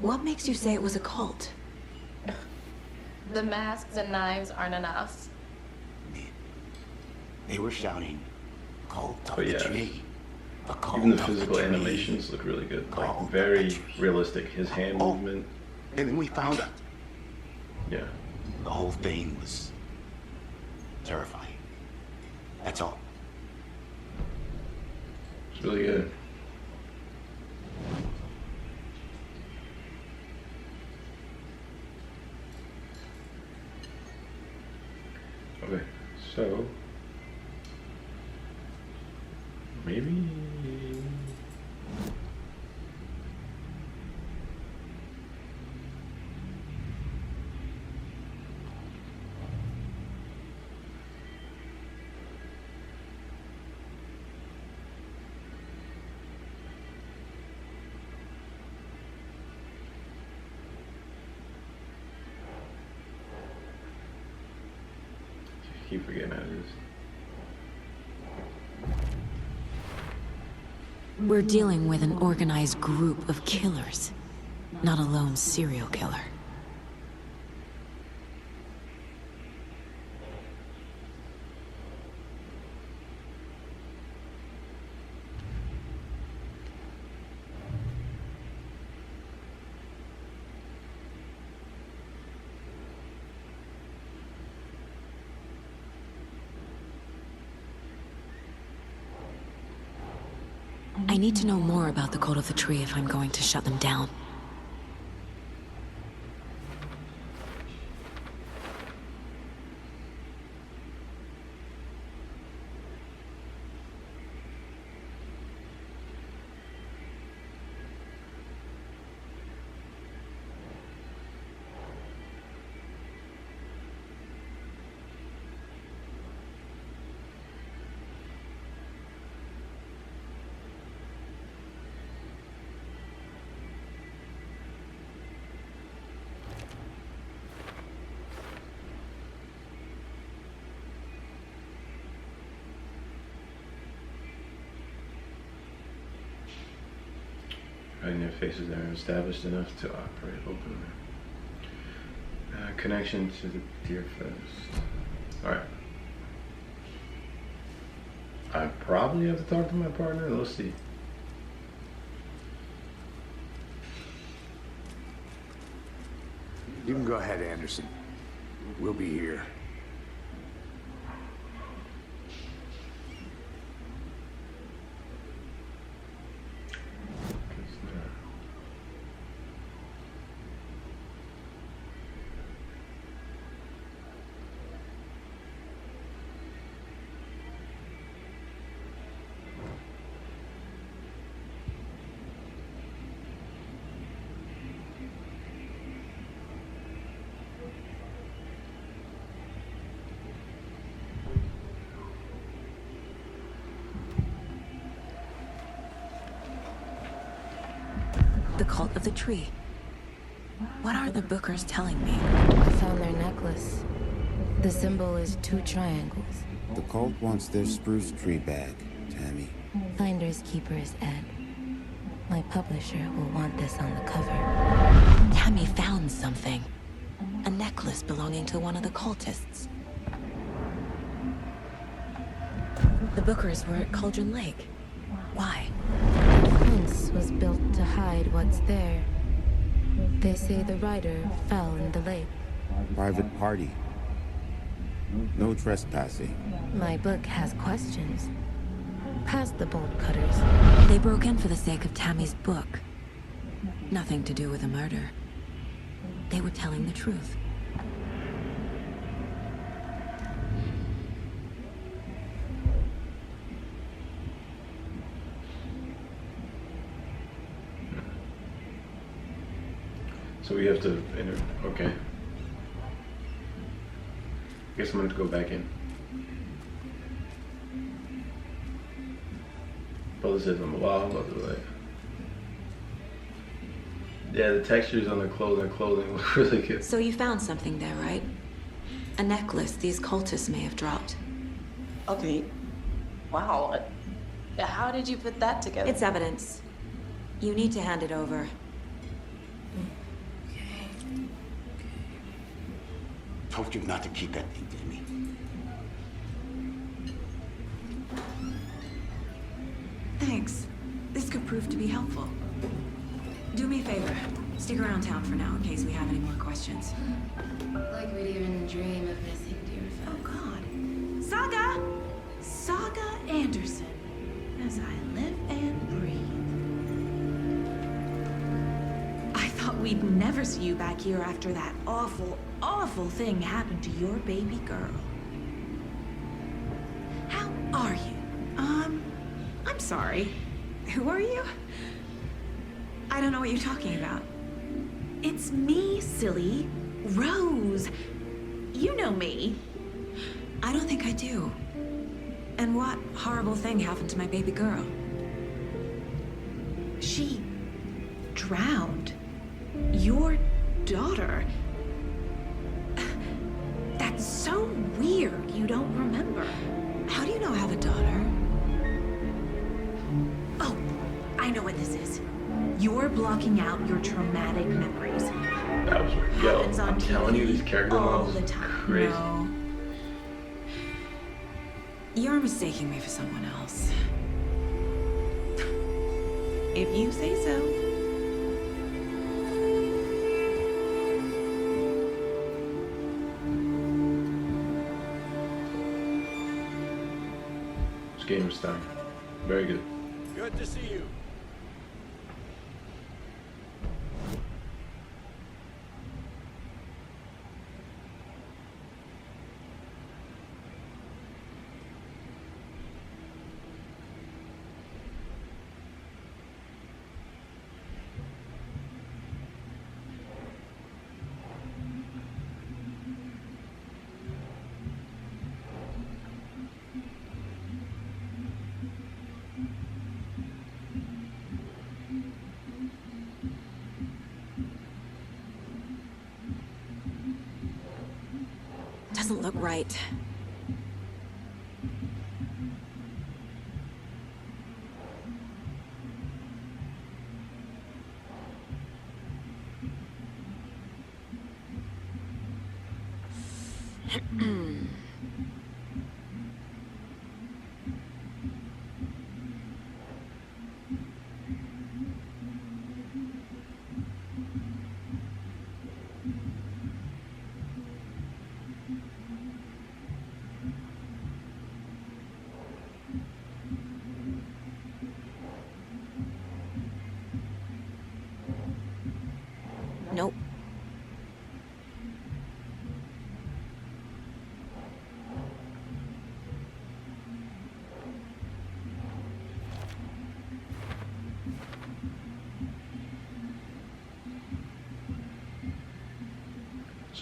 What makes you say it was a cult?
The masks and knives aren't enough.
They were shouting, "Cult of
But
the
yeah,
tree." The cult
even the
of
physical
tree.
animations look really good.
Cult
Like
of
very
the tree.
realistic. His hand movement.
And then we found out.
Yeah.
The whole thing was terrifying. That's all.
It's really good. Okay, so maybe keep forgetting how it is.
We're dealing with an organized group of killers, not a lone serial killer. I need to know more about the Code of the Tree if I'm going to shut them down.
hiding their faces that are established enough to operate openly. Connection to the Deer Fest. Alright. I probably have to talk to my partner. Let's see.
You can go ahead, Anderson. We'll be here.
The cult of the tree. What are the Bookers telling me?
I found their necklace. The symbol is 2 triangles.
The cult wants their spruce tree back, Tammy.
Finders keepers, Ed. My publisher will want this on the cover.
Tammy found something. A necklace belonging to one of the cultists. The Bookers were at Cauldron Lake. Why?
The fence was built to hide what's there. They say the rider fell in the lake.
Private party. No trespassing.
My book has questions. Past the bolt cutters.
They broke in for the sake of Tammy's book. Nothing to do with a murder. They were telling the truth.
So we have to enter. Okay. Guess I'm going to go back in. Brother says I'm wild about the way. Yeah, the textures on the clothing look really good.
So you found something there, right? A necklace these cultists may have dropped.
Okay. Wow. How did you put that together?
It's evidence. You need to hand it over.
Told you not to keep that thing, Tammy.
Thanks. This could prove to be helpful. Do me a favor. Stick around town for now in case we have any more questions.
Like we'd even dream of missing Deer Fest.
Oh, God. Saga! Saga Anderson. As I live and breathe. I thought we'd never see you back here after that awful, awful thing happened to your baby girl. How are you? I'm sorry. Who are you? I don't know what you're talking about. It's me, silly. Rose. You know me. I don't think I do. And what horrible thing happened to my baby girl? She drowned. Your daughter. That's so weird you don't remember. How do you know I have a daughter? Oh, I know what this is. You're blocking out your traumatic memories.
That was yo. I'm telling you, these character models are crazy.
No. You're mistaking me for someone else. If you say so.
This game is done. Very good.
Good to see you.
Doesn't look right.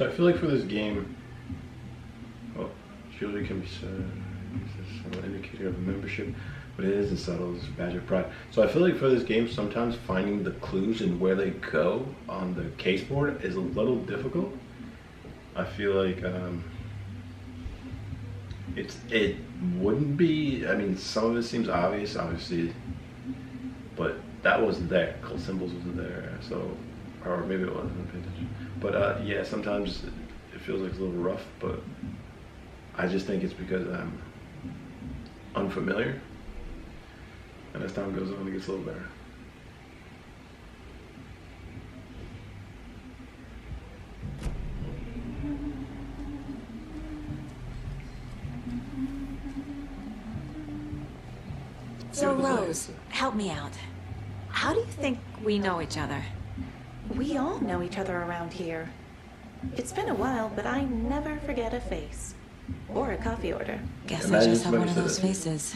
So I feel like for this game, well, jewelry can be an indicator of membership, but it isn't subtle. It's a badge of pride. So I feel like for this game, sometimes finding the clues and where they go on the case board is a little difficult. I feel like it wouldn't be. I mean, some of it seems obvious, obviously, but that wasn't there. Cult symbols wasn't there, so, or maybe it wasn't. But yeah, sometimes it feels like it's a little rough, but I just think it's because I'm unfamiliar, and as time goes on, it gets a little better.
So, Rose, help me out. How do you think we know each other?
We all know each other around here. It's been a while, but I never forget a face. Or a coffee order.
Guess I just have one of those faces.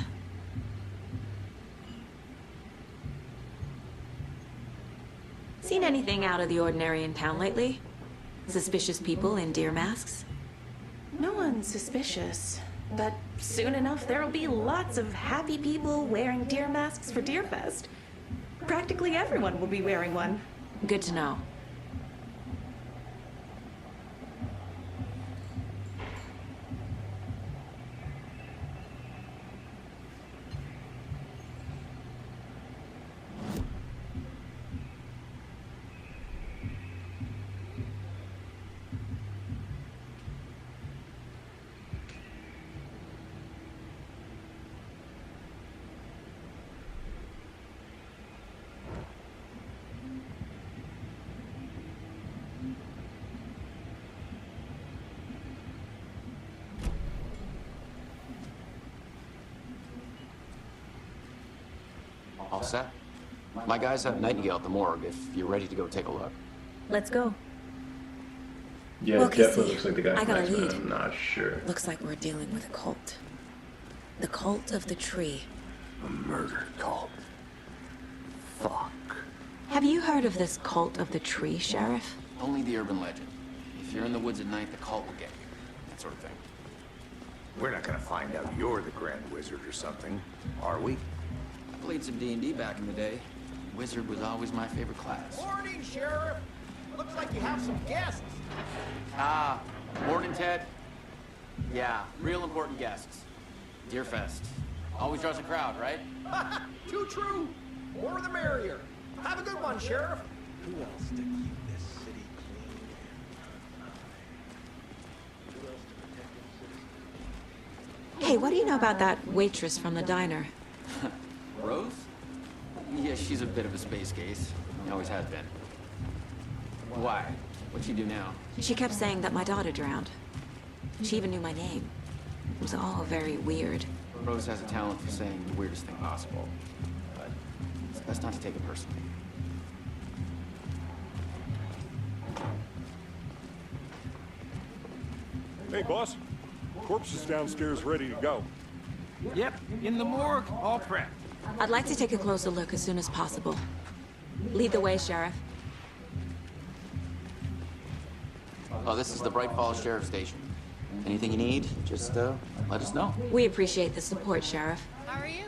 Seen anything out of the ordinary in town lately? Suspicious people in deer masks?
No one's suspicious. But soon enough, there'll be lots of happy people wearing deer masks for Deerfest. Practically everyone will be wearing one.
Good to know.
All set? My guys have Nightingale at the morgue if you're ready to go take a look.
Let's go.
Yeah,
Well,
it definitely
Casey,
looks like the guy
I
from
got a
X-Men.
lead.
I'm not sure.
Looks like we're dealing with a cult. The cult of the tree.
A murder cult. Fuck.
Have you heard of this cult of the tree, Sheriff?
Only the urban legend. If you're in the woods at night, the cult will get you. That sort of thing.
We're not gonna find out you're the Grand Wizard or something, are we?
I played some D&D back in the day. Wizard was always my favorite class.
Morning, Sheriff. Looks like you have some guests.
Ah, morning, Ted. Yeah, real important guests. Deerfest. Always draws a crowd, right?
Too true. More the merrier. Have a good one, Sheriff.
Who else to keep this city clean? Who else to protect its citizens?
Hey, what do you know about that waitress from the diner?
Rose? Yeah, she's a bit of a space case. Always has been. Why? What'd she do now?
She kept saying that my daughter drowned. She even knew my name. It was all very weird.
Rose has a talent for saying the weirdest thing possible. But it's best not to take it personally.
Hey, boss. Corpse is downstairs ready to go.
Yep, in the morgue, all prepped.
I'd like to take a closer look as soon as possible. Lead the way, Sheriff.
Oh, this is the Bright Falls Sheriff Station. Anything you need, just let us know.
We appreciate the support, Sheriff.
How are you?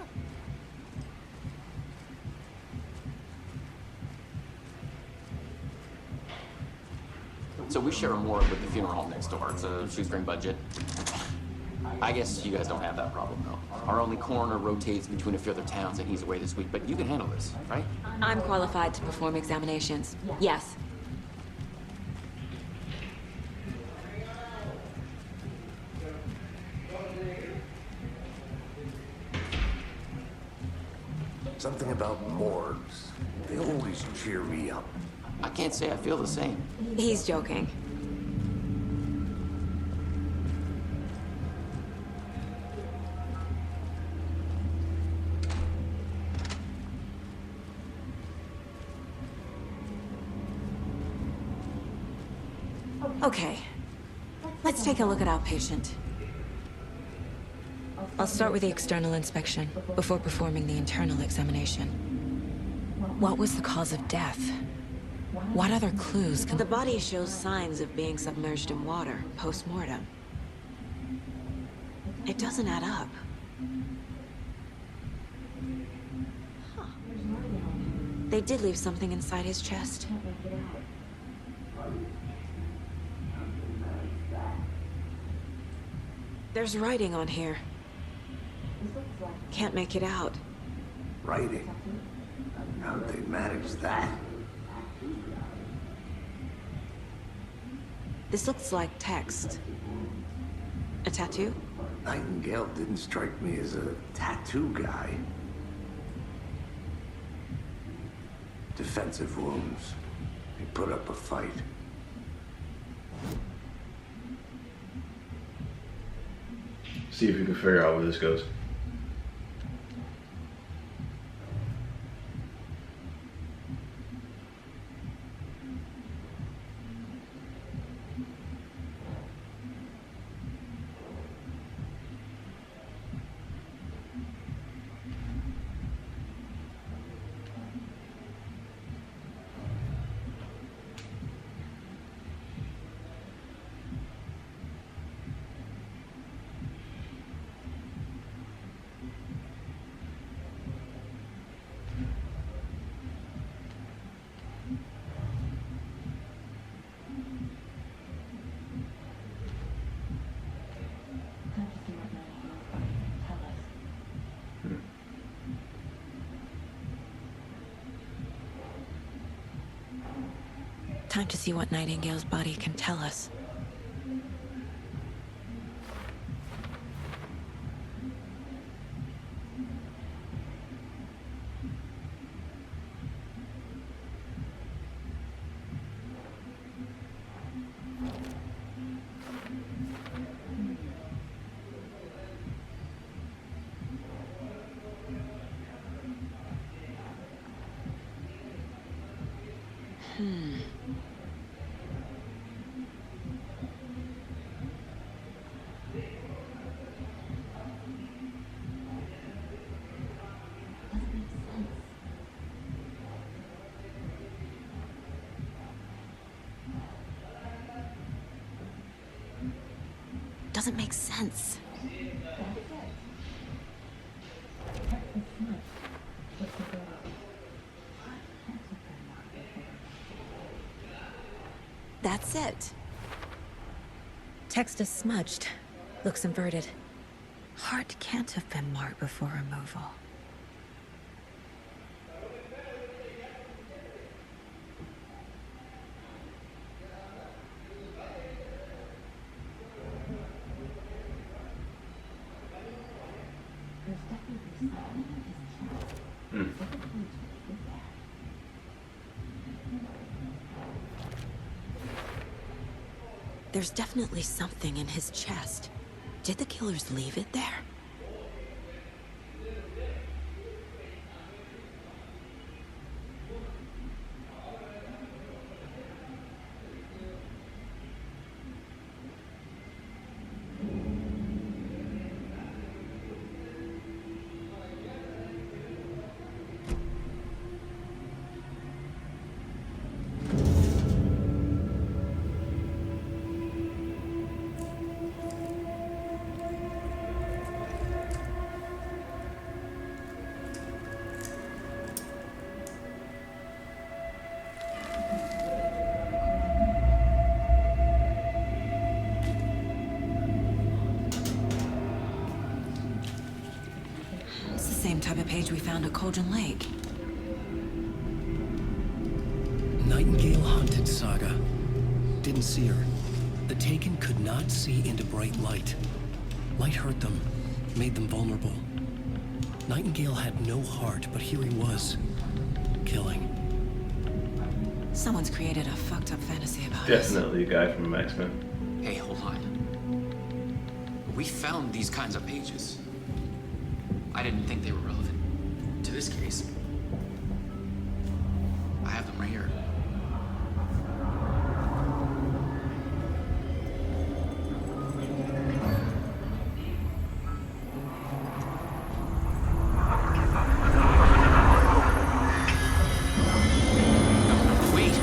So we share a morgue with the funeral home next door. It's a shoestring budget. I guess you guys don't have that problem, though. Our only coroner rotates between a few other towns, and he's away this week. But you can handle this, right?
I'm qualified to perform examinations. Yes.
Something about morgues. They always cheer me up.
I can't say I feel the same.
He's joking. Okay. Let's take a look at our patient. I'll start with the external inspection before performing the internal examination. What was the cause of death? What other clues can...
The body shows signs of being submerged in water, post-mortem. It doesn't add up. Huh. They did leave something inside his chest. There's writing on here. Can't make it out.
Writing? How'd they manage that?
This looks like text. A tattoo?
Nightingale didn't strike me as a tattoo guy. Defensive wounds. He put up a fight.
See if you can figure out where this goes.
Time to see what Nightingale's body can tell us. Doesn't make sense. That's it. Text is smudged. Looks inverted. Heart can't have been marked before removal. There's definitely something in his chest. Did the killers leave it there? Same type of page we found at Cauldron Lake.
Nightingale Haunted Saga. Didn't see her. The Taken could not see into bright light. Light hurt them, made them vulnerable. Nightingale had no heart, but here he was, killing.
Someone's created a fucked up fantasy about us.
Definitely a guy from X-Men.
Hey, hold on. We found these kinds of pages. I didn't think they were relevant to this case. I have them right here. Wait!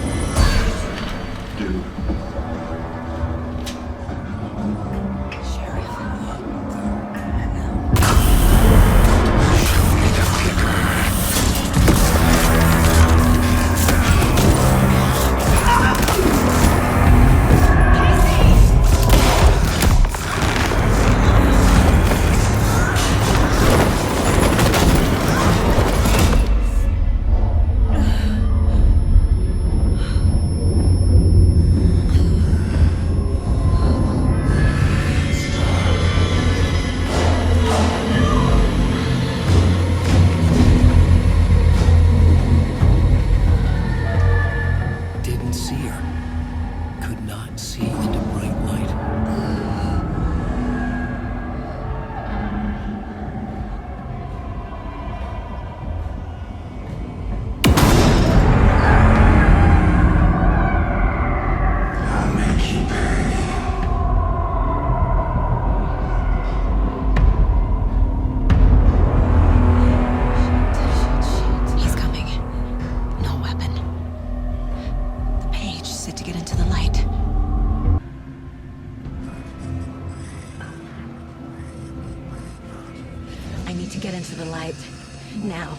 Now.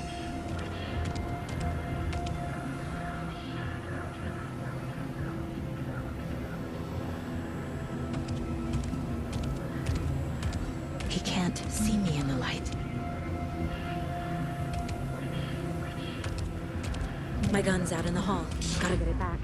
He can't see me in the light. My gun's out in the hall. Gotta get it back.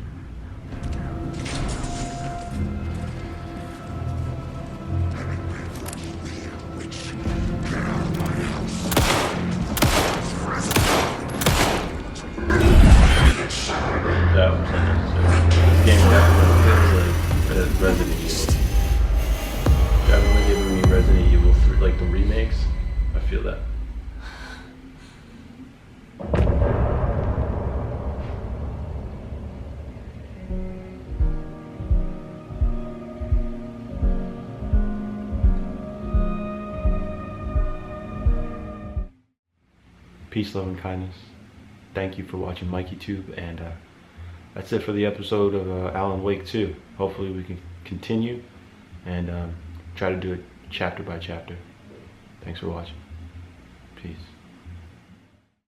That was unnecessary. This game definitely feels like Resident Evil. They haven't really given me Resident Evil 3, like the remakes. I feel that. Peace, love, and kindness. Thank you for watching MikeyTube, and that's it for the episode of Alan Wake 2. Hopefully we can continue and try to do it chapter by chapter. Thanks for watching. Peace.